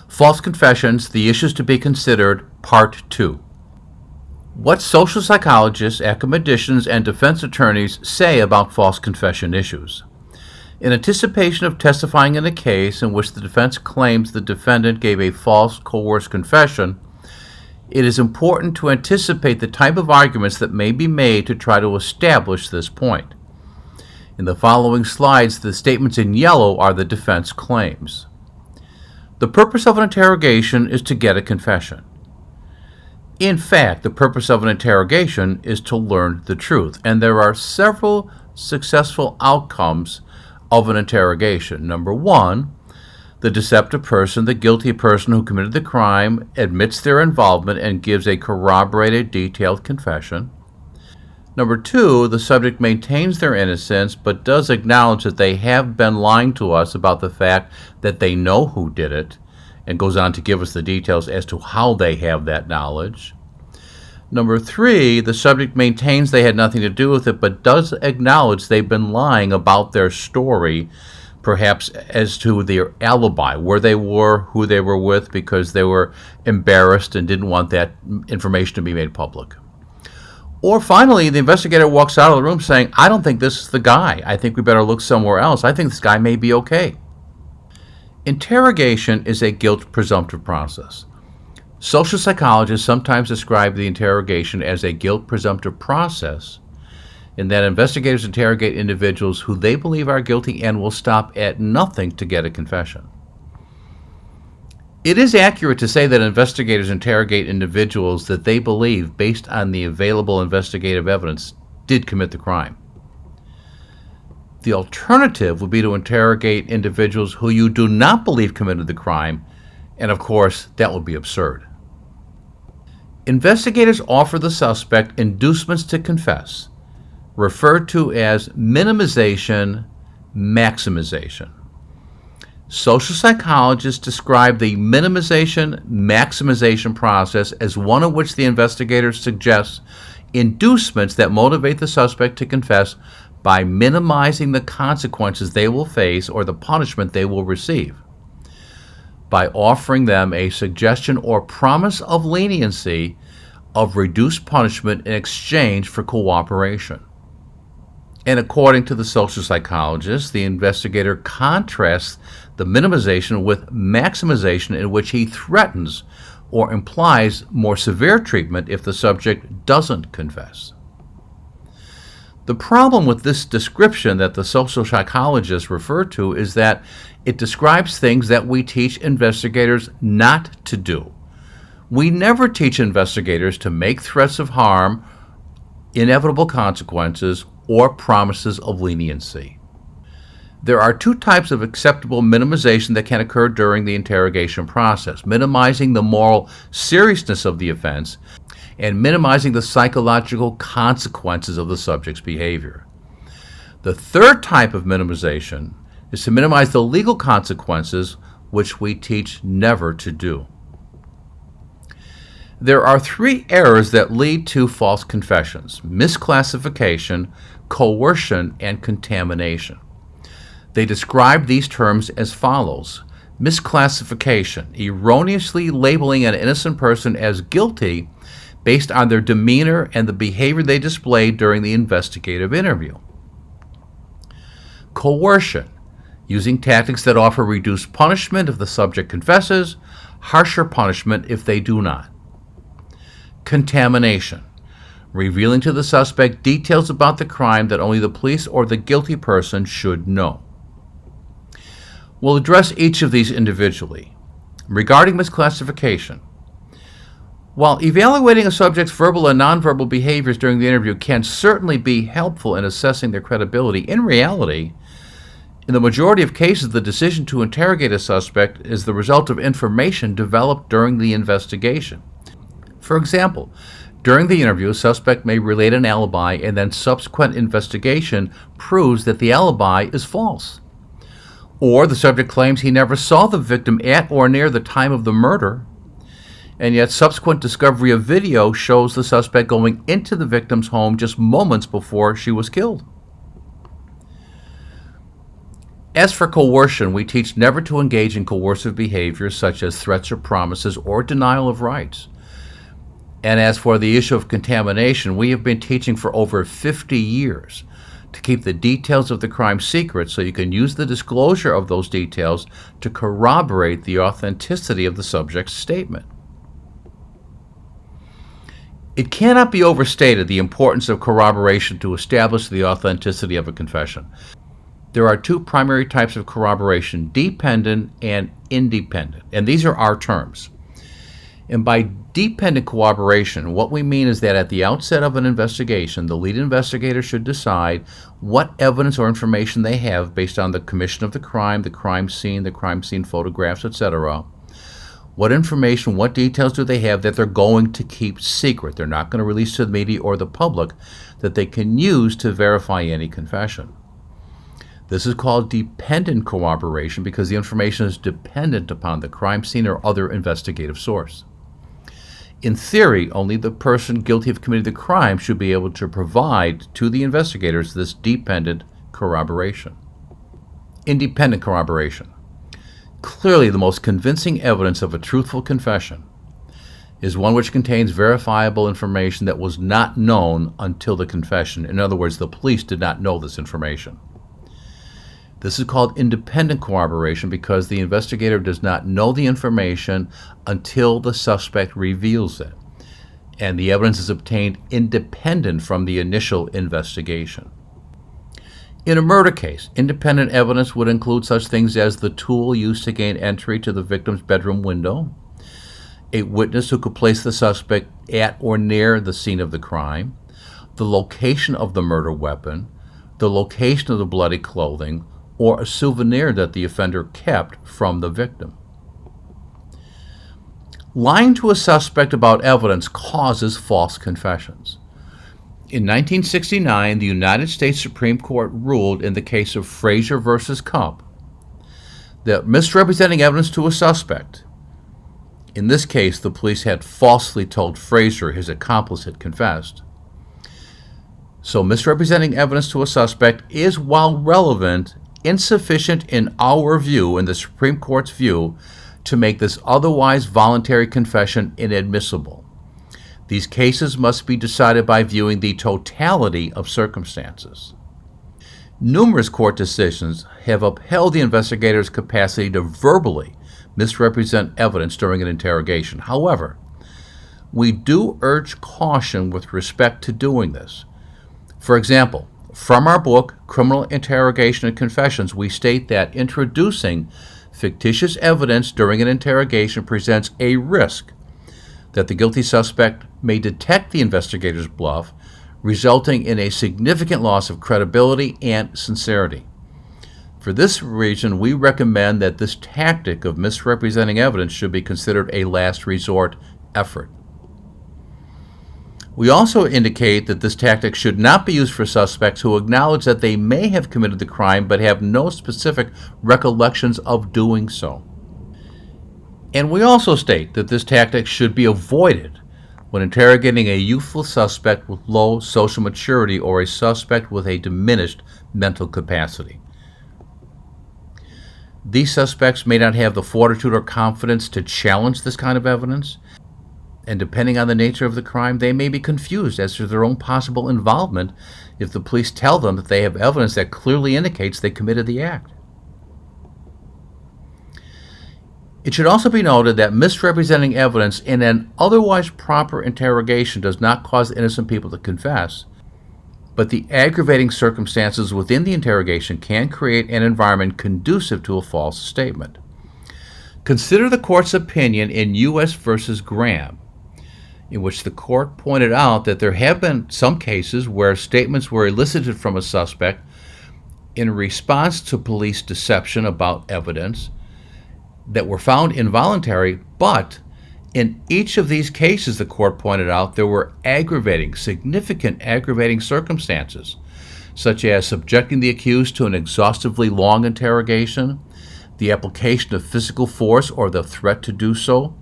False confessions, the issues to be considered, Part 2. What social psychologists, academicians, and defense attorneys say about false confession issues. In anticipation of testifying in a case in which the defense claims the defendant gave a false, coerced confession, it is important to anticipate the type of arguments that may be made to try to establish this point. In the following slides, the statements in yellow are the defense claims. The purpose of an interrogation is to get a confession. In fact, the purpose of an interrogation is to learn the truth, and there are several successful outcomes of an interrogation. Number one, the deceptive person, the guilty person who committed the crime, admits their involvement and gives a corroborated, detailed confession. Number two, the subject maintains their innocence but does acknowledge that they have been lying to us about the fact that they know who did it, and goes on to give us the details as to how they have that knowledge. Number three, the subject maintains they had nothing to do with it but does acknowledge they've been lying about their story, perhaps as to their alibi, where they were, who they were with, because they were embarrassed and didn't want that information to be made public. Or finally, the investigator walks out of the room saying, I don't think this is the guy. I think we better look somewhere else. I think this guy may be okay. Interrogation is a guilt presumptive process. Social psychologists sometimes describe the interrogation as a guilt presumptive process, in that investigators interrogate individuals who they believe are guilty and will stop at nothing to get a confession. It is accurate to say that investigators interrogate individuals that they believe, based on the available investigative evidence, did commit the crime. The alternative would be to interrogate individuals who you do not believe committed the crime, and of course, that would be absurd. Investigators offer the suspect inducements to confess, referred to as minimization, maximization. Social psychologists describe the minimization-maximization process as one in which the investigator suggests inducements that motivate the suspect to confess by minimizing the consequences they will face or the punishment they will receive, by offering them a suggestion or promise of leniency of reduced punishment in exchange for cooperation. And according to the social psychologist, the investigator contrasts the minimization with maximization, in which he threatens or implies more severe treatment if the subject doesn't confess. The problem with this description that the social psychologists refer to is that it describes things that we teach investigators not to do. We never teach investigators to make threats of harm, inevitable consequences, or promises of leniency. There are two types of acceptable minimization that can occur during the interrogation process: minimizing the moral seriousness of the offense and minimizing the psychological consequences of the subject's behavior. The third type of minimization is to minimize the legal consequences, which we teach never to do. There are three errors that lead to false confessions: misclassification, coercion, and contamination. They describe these terms as follows: misclassification, erroneously labeling an innocent person as guilty based on their demeanor and the behavior they displayed during the investigative interview. Coercion, using tactics that offer reduced punishment if the subject confesses, harsher punishment if they do not. Contamination, revealing to the suspect details about the crime that only the police or the guilty person should know. We'll address each of these individually. Regarding misclassification, while evaluating a subject's verbal and nonverbal behaviors during the interview can certainly be helpful in assessing their credibility, in reality, in the majority of cases, the decision to interrogate a suspect is the result of information developed during the investigation. For example, during the interview, a suspect may relate an alibi, and then subsequent investigation proves that the alibi is false. Or the subject claims he never saw the victim at or near the time of the murder, and yet subsequent discovery of video shows the suspect going into the victim's home just moments before she was killed. As for coercion, we teach never to engage in coercive behaviors such as threats or promises or denial of rights. And as for the issue of contamination, we have been teaching for over 50 years to keep the details of the crime secret so you can use the disclosure of those details to corroborate the authenticity of the subject's statement. It cannot be overstated the importance of corroboration to establish the authenticity of a confession. There are two primary types of corroboration, dependent and independent, and these are our terms. And by dependent corroboration, what we mean is that at the outset of an investigation, the lead investigator should decide what evidence or information they have based on the commission of the crime scene photographs, etc. What information, what details do they have that they're going to keep secret? They're not going to release to the media or the public, that they can use to verify any confession. This is called dependent corroboration because the information is dependent upon the crime scene or other investigative source. In theory, only the person guilty of committing the crime should be able to provide to the investigators this dependent corroboration. Independent corroboration. Clearly, the most convincing evidence of a truthful confession is one which contains verifiable information that was not known until the confession. In other words, the police did not know this information. This is called independent corroboration because the investigator does not know the information until the suspect reveals it, and the evidence is obtained independent from the initial investigation. In a murder case, independent evidence would include such things as the tool used to gain entry to the victim's bedroom window, a witness who could place the suspect at or near the scene of the crime, the location of the murder weapon, the location of the bloody clothing, or a souvenir that the offender kept from the victim. Lying to a suspect about evidence causes false confessions. In 1969, the United States Supreme Court ruled in the case of Frazier versus Cupp that misrepresenting evidence to a suspect, in this case the police had falsely told Frazier his accomplice had confessed. So misrepresenting evidence to a suspect is, while relevant, insufficient in our view, in the Supreme Court's view, to make this otherwise voluntary confession inadmissible. These cases must be decided by viewing the totality of circumstances. Numerous court decisions have upheld the investigator's capacity to verbally misrepresent evidence during an interrogation. However, we do urge caution with respect to doing this. For example, from our book, Criminal Interrogation and Confessions, we state that introducing fictitious evidence during an interrogation presents a risk that the guilty suspect may detect the investigator's bluff, resulting in a significant loss of credibility and sincerity. For this reason, we recommend that this tactic of misrepresenting evidence should be considered a last resort effort. We also indicate that this tactic should not be used for suspects who acknowledge that they may have committed the crime but have no specific recollections of doing so. And we also state that this tactic should be avoided when interrogating a youthful suspect with low social maturity or a suspect with a diminished mental capacity. These suspects may not have the fortitude or confidence to challenge this kind of evidence, and depending on the nature of the crime, they may be confused as to their own possible involvement if the police tell them that they have evidence that clearly indicates they committed the act. It should also be noted that misrepresenting evidence in an otherwise proper interrogation does not cause innocent people to confess, but the aggravating circumstances within the interrogation can create an environment conducive to a false statement. Consider the court's opinion in U.S. v. Graham, in which the court pointed out that there have been some cases where statements were elicited from a suspect in response to police deception about evidence that were found involuntary, but in each of these cases, the court pointed out, there were significant aggravating circumstances, such as subjecting the accused to an exhaustively long interrogation, the application of physical force or the threat to do so,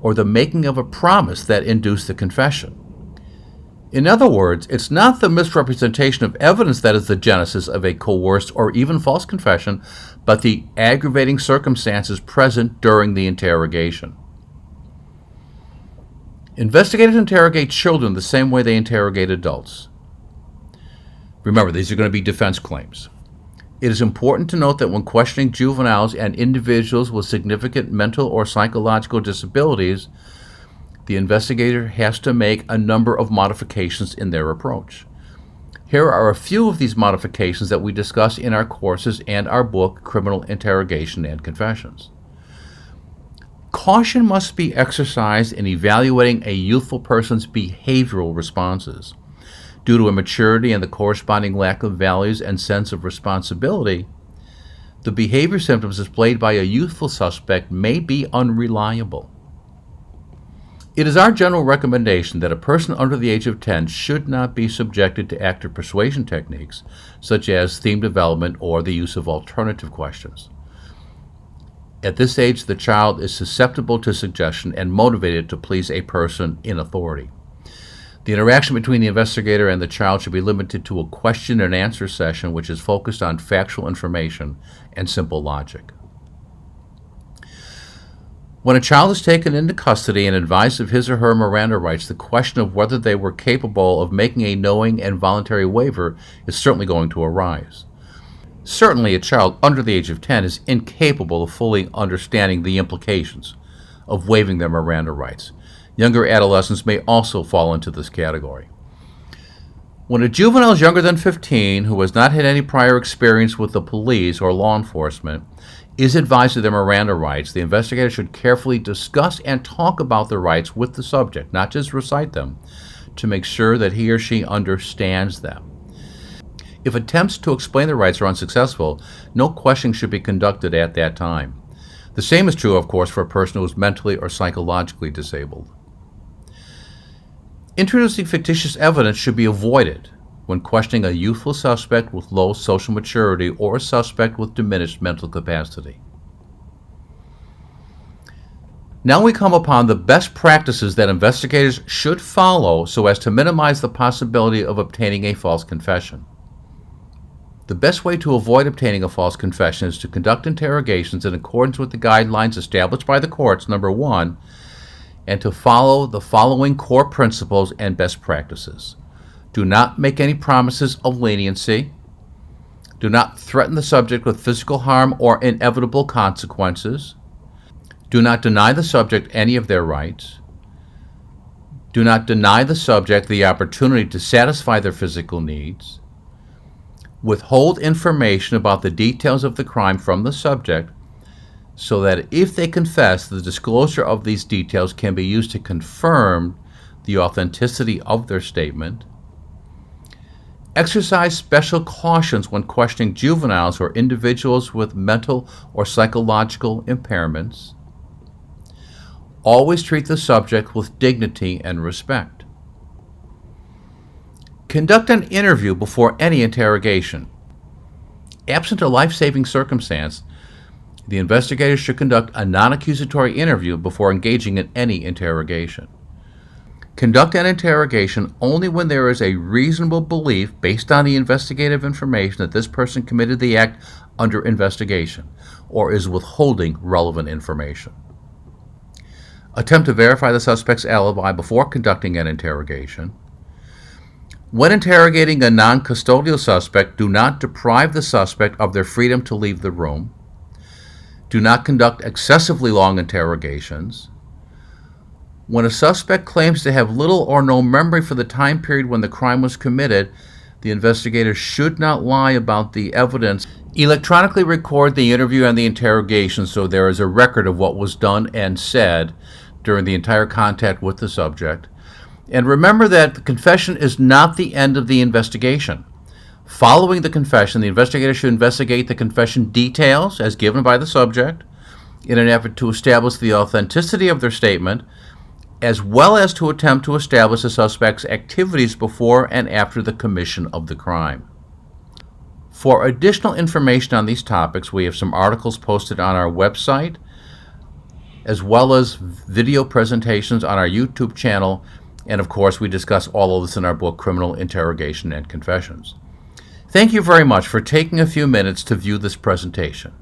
or the making of a promise that induced the confession. In other words, it's not the misrepresentation of evidence that is the genesis of a coerced or even false confession, but the aggravating circumstances present during the interrogation. Investigators interrogate children the same way they interrogate adults. Remember, these are going to be defense claims. It is important to note that when questioning juveniles and individuals with significant mental or psychological disabilities, the investigator has to make a number of modifications in their approach. Here are a few of these modifications that we discuss in our courses and our book, Criminal Interrogation and Confessions. Caution must be exercised in evaluating a youthful person's behavioral responses. Due to immaturity and the corresponding lack of values and sense of responsibility, the behavior symptoms displayed by a youthful suspect may be unreliable. It is our general recommendation that a person under the age of 10 should not be subjected to active persuasion techniques, such as theme development or the use of alternative questions. At this age, the child is susceptible to suggestion and motivated to please a person in authority. The interaction between the investigator and the child should be limited to a question and answer session which is focused on factual information and simple logic. When a child is taken into custody and advised of his or her Miranda rights, the question of whether they were capable of making a knowing and voluntary waiver is certainly going to arise. Certainly, a child under the age of 10 is incapable of fully understanding the implications of waiving their Miranda rights. Younger adolescents may also fall into this category. When a juvenile is younger than 15 who has not had any prior experience with the police or law enforcement is advised of their Miranda rights, the investigator should carefully discuss and talk about the rights with the subject, not just recite them, to make sure that he or she understands them. If attempts to explain the rights are unsuccessful, no questioning should be conducted at that time. The same is true, of course, for a person who is mentally or psychologically disabled. Introducing fictitious evidence should be avoided when questioning a youthful suspect with low social maturity or a suspect with diminished mental capacity. Now we come upon the best practices that investigators should follow so as to minimize the possibility of obtaining a false confession. The best way to avoid obtaining a false confession is to conduct interrogations in accordance with the guidelines established by the courts, number one, and to follow the following core principles and best practices. Do not make any promises of leniency. Do not threaten the subject with physical harm or inevitable consequences. Do not deny the subject any of their rights. Do not deny the subject the opportunity to satisfy their physical needs. Withhold information about the details of the crime from the subject so that if they confess, the disclosure of these details can be used to confirm the authenticity of their statement. Exercise special cautions when questioning juveniles or individuals with mental or psychological impairments. Always treat the subject with dignity and respect. Conduct an interview before any interrogation. Absent a life-saving circumstance, the investigator should conduct a non-accusatory interview before engaging in any interrogation. Conduct an interrogation only when there is a reasonable belief based on the investigative information that this person committed the act under investigation or is withholding relevant information. Attempt to verify the suspect's alibi before conducting an interrogation. When interrogating a non-custodial suspect, do not deprive the suspect of their freedom to leave the room. Do not conduct excessively long interrogations. When a suspect claims to have little or no memory for the time period when the crime was committed, the investigator should not lie about the evidence. Electronically record the interview and the interrogation so there is a record of what was done and said during the entire contact with the subject. And remember that the confession is not the end of the investigation. Following the confession, the investigator should investigate the confession details as given by the subject in an effort to establish the authenticity of their statement, as well as to attempt to establish the suspect's activities before and after the commission of the crime. For additional information on these topics, we have some articles posted on our website, as well as video presentations on our YouTube channel And of course, we discuss all of this in our book, Criminal Interrogation and Confessions. Thank you very much for taking a few minutes to view this presentation.